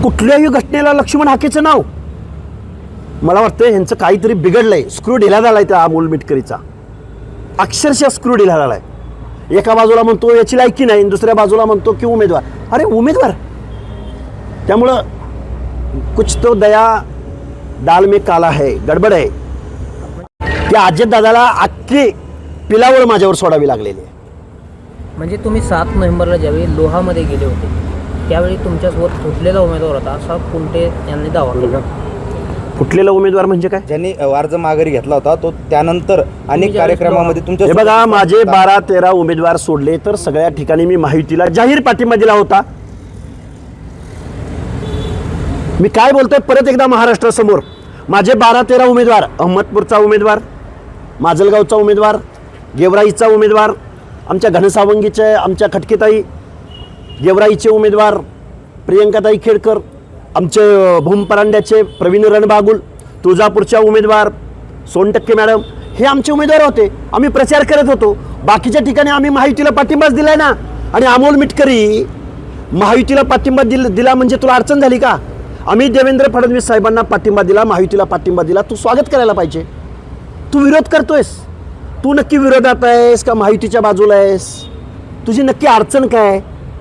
कुठल्याही घटनेला लक्ष्मण हाकेचं नाव, मला वाटतं ह्यांचं काहीतरी बिघडलंय. स्क्रू ढिला झालाय त्या अमोल मिटकरीचा, अक्षरशः स्क्रू ढिला झालाय. एका बाजूला म्हणतो याची लायकी नाही, दुसऱ्या बाजूला म्हणतो की उमेदवार. अरे उमेदवार, त्यामुळं कुछ तो दया दाल में काला है, गडबड आहे. त्या अजितदादाला अख्खी पिलावळ माझ्यावर सोडावी लागलेली आहे. म्हणजे तुम्ही 7 नोव्हेंबरला ज्यावेळी लोहामध्ये गेले होते त्यावेळी तुमच्यासोबत फुटलेला उमेदवार होता असा कुंटे यांनी दावा केला. फुटलेला उमेदवार म्हणजे काय? ज्यांनी अर्ज माघारी घेतला होता तो त्यानंतर अनेक कार्यक्रमामध्ये तुमच्या हे बघा, माझे 12-13 उमेदवार सोडले तर सगळ्या ठिकाणी मी महायुतीला जाहीर पाठिंबा दिला होता. मी काय बोलतोय परत एकदा महाराष्ट्रासमोर, माझे 12-13 उमेदवार, अहमदपूरचा उमेदवार, माजलगावचा उमेदवार, गेवराईचा उमेदवार, आमच्या घनसावंगीचे, आमच्या खटकेताई गेवराईचे उमेदवार प्रियंकाताई खेडकर, आमचे भूमपरांड्याचे प्रवीण रणबागुल, तुळजापूरच्या उमेदवार सोनटक्के मॅडम, हे आमचे उमेदवार होते. आम्ही प्रचार करत होतो. बाकीच्या ठिकाणी आम्ही महायुतीला पाठिंबाच दिलाय ना. आणि अमोल मिटकरी महायुतीला पाठिंबा दिला म्हणजे तुला अडचण झाली का? आम्ही देवेंद्र फडणवीस साहेबांना पाठिंबा दिला, महायुतीला पाठिंबा दिला, तू स्वागत करायला पाहिजे. तू विरोध करतोयस, तू नक्की विरोधात आहेस का महायुतीच्या बाजूला आहेस? तुझी नक्की अडचण काय?